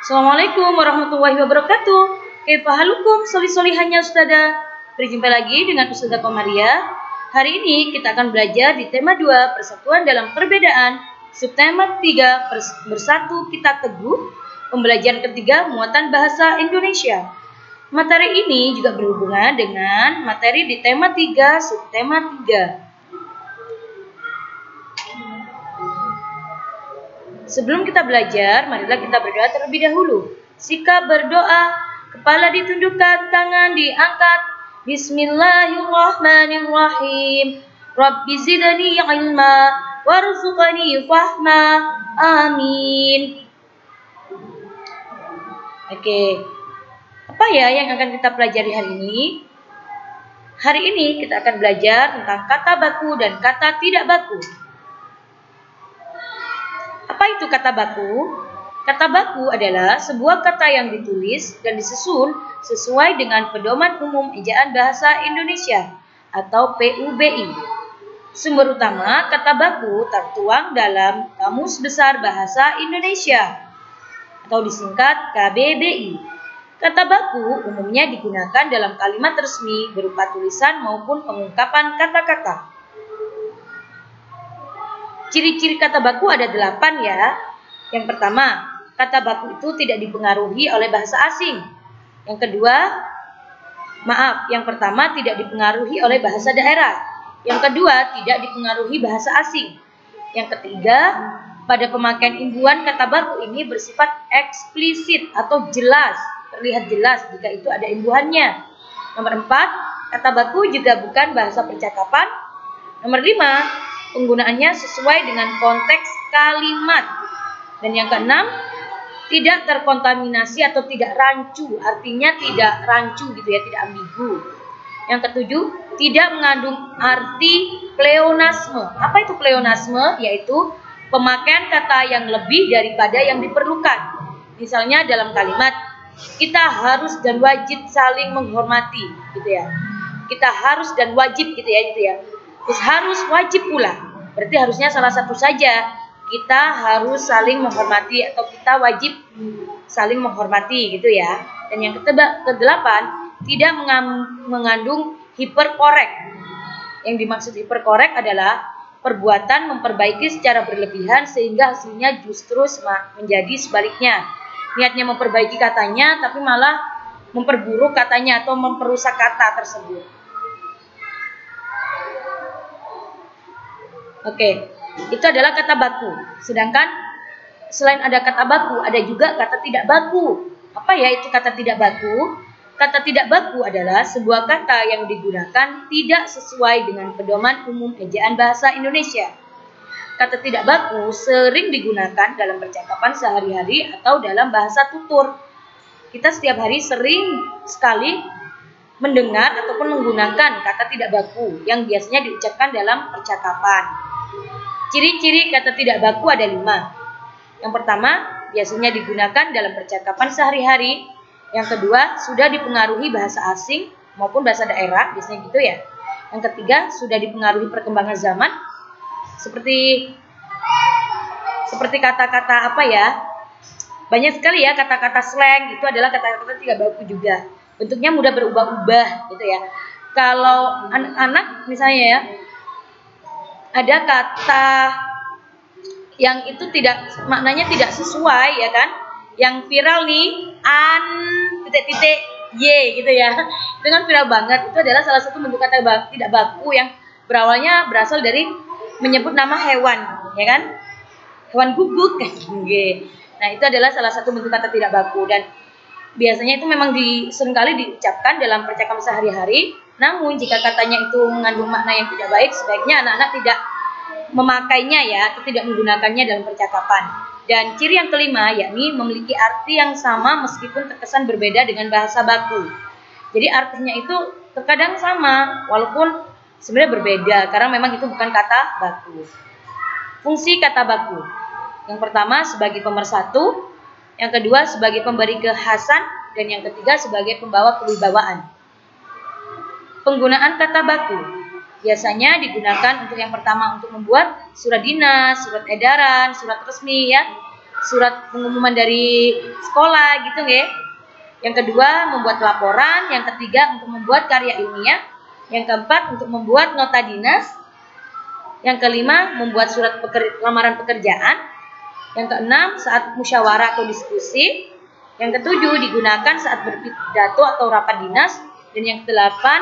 Assalamualaikum warahmatullahi wabarakatuh. Kaifahalukum soli-solihannya Ustazah. Berjumpa lagi dengan Ustazah Komaria. Hari ini kita akan belajar di tema 2 Persatuan dalam Perbedaan, subtema 3 Bersatu Kita Teguh, pembelajaran ketiga muatan bahasa Indonesia. Materi ini juga berhubungan dengan materi di tema 3 subtema 3. Sebelum kita belajar, marilah kita berdoa terlebih dahulu. Sikap berdoa, kepala ditundukkan, tangan diangkat. Bismillahirrahmanirrahim. Rabbi zidni ilma, warzuqni fahma. Amin. Oke. Apa ya yang akan kita pelajari hari ini? Hari ini kita akan belajar tentang kata baku dan kata tidak baku. Apa itu kata baku? Kata baku adalah sebuah kata yang ditulis dan disusun sesuai dengan Pedoman Umum Ejaan Bahasa Indonesia atau PUBI. Sumber utama kata baku tertuang dalam Kamus Besar Bahasa Indonesia atau disingkat KBBI. Kata baku umumnya digunakan dalam kalimat resmi berupa tulisan maupun pengungkapan kata-kata. Ciri-ciri kata baku ada 8 ya. Yang pertama, kata baku itu tidak dipengaruhi oleh bahasa asing. Yang pertama tidak dipengaruhi oleh bahasa daerah. Yang kedua, tidak dipengaruhi bahasa asing. Yang ketiga, pada pemakaian imbuhan kata baku ini bersifat eksplisit atau jelas, terlihat jelas jika itu ada imbuhannya. Nomor 4, kata baku juga bukan bahasa percakapan. Nomor 5, penggunaannya sesuai dengan konteks kalimat. Dan yang keenam, tidak terkontaminasi atau tidak rancu, artinya tidak rancu gitu ya, tidak ambigu. Yang ketujuh, tidak mengandung arti pleonasme. Apa itu pleonasme? Yaitu pemakaian kata yang lebih daripada yang diperlukan. Misalnya dalam kalimat, kita harus dan wajib saling menghormati gitu ya. Kita harus dan wajib gitu ya. Terus harus wajib pula. Berarti harusnya salah satu saja. Kita harus saling menghormati atau kita wajib saling menghormati gitu ya. Dan yang kedelapan, tidak mengandung hiperkorek. Yang dimaksud hiperkorek adalah perbuatan memperbaiki secara berlebihan sehingga hasilnya justru menjadi sebaliknya. Niatnya memperbaiki katanya tapi malah memperburuk katanya atau memperusak kata tersebut. Oke, itu adalah kata baku. Sedangkan selain ada kata baku, ada juga kata tidak baku. Apa ya itu kata tidak baku? Kata tidak baku adalah sebuah kata yang digunakan tidak sesuai dengan Pedoman Umum Ejaan Bahasa Indonesia. Kata tidak baku sering digunakan dalam percakapan sehari-hari atau dalam bahasa tutur. Kita setiap hari sering sekali mendengar ataupun menggunakan kata tidak baku yang biasanya diucapkan dalam percakapan. Ciri-ciri kata tidak baku ada 5. Yang pertama, biasanya digunakan dalam percakapan sehari-hari. Yang kedua, sudah dipengaruhi bahasa asing maupun bahasa daerah, biasanya gitu ya. Yang ketiga, sudah dipengaruhi perkembangan zaman. Seperti kata-kata apa ya? Banyak sekali ya kata-kata slang, itu adalah kata-kata tidak baku juga. Bentuknya mudah berubah-ubah gitu ya. Kalau anak-anak misalnya ya, ada kata yang itu maknanya tidak sesuai ya kan, yang viral nih titik-titik y gitu ya, itu kan viral banget. Itu adalah salah satu bentuk kata tidak baku yang berawalnya berasal dari menyebut nama hewan ya kan, hewan guguk. Nah itu adalah salah satu bentuk kata tidak baku dan biasanya itu memang seringkali diucapkan dalam percakapan sehari-hari. Namun jika katanya itu mengandung makna yang tidak baik, sebaiknya anak-anak tidak memakainya ya, atau tidak menggunakannya dalam percakapan. Dan ciri yang kelima yakni memiliki arti yang sama meskipun terkesan berbeda dengan bahasa baku. Jadi artinya itu terkadang sama walaupun sebenarnya berbeda karena memang itu bukan kata baku. Fungsi kata baku. Yang pertama sebagai pemersatu, yang kedua sebagai pemberi kekhasan, dan yang ketiga sebagai pembawa kewibawaan. Penggunaan kata baku biasanya digunakan untuk yang pertama untuk membuat surat dinas, surat edaran, surat resmi ya. surat pengumuman dari sekolah gitu nggih. Yang kedua membuat laporan, yang ketiga untuk membuat karya ilmiah, yang keempat untuk membuat nota dinas, yang kelima membuat surat lamaran pekerjaan, yang keenam saat musyawarah atau diskusi, yang ketujuh digunakan saat berpidato atau rapat dinas, dan yang kedelapan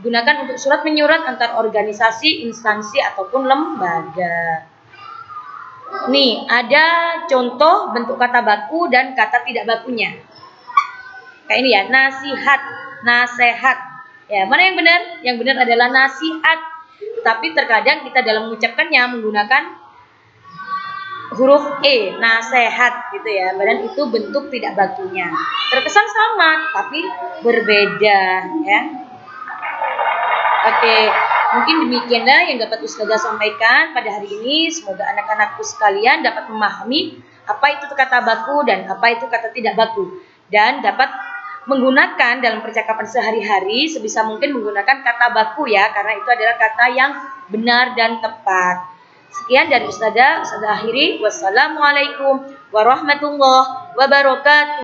digunakan untuk surat menyurat antar organisasi, instansi ataupun lembaga. Nih, ada contoh bentuk kata baku dan kata tidak bakunya. Kayak ini ya, nasihat, nasehat. Ya, mana yang benar? Yang benar adalah nasihat. Tapi terkadang kita dalam mengucapkannya menggunakan huruf E, nasehat gitu ya. Padahal itu bentuk tidak bakunya. Terkesan sama, tapi berbeda ya. Oke, mungkin demikianlah yang dapat Ustazah sampaikan pada hari ini. Semoga anak-anakku sekalian dapat memahami apa itu kata baku dan apa itu kata tidak baku. Dan dapat menggunakan dalam percakapan sehari-hari sebisa mungkin menggunakan kata baku ya, karena itu adalah kata yang benar dan tepat. Sekian dari Ustazah akhiri. Wassalamualaikum warahmatullahi wabarakatuh.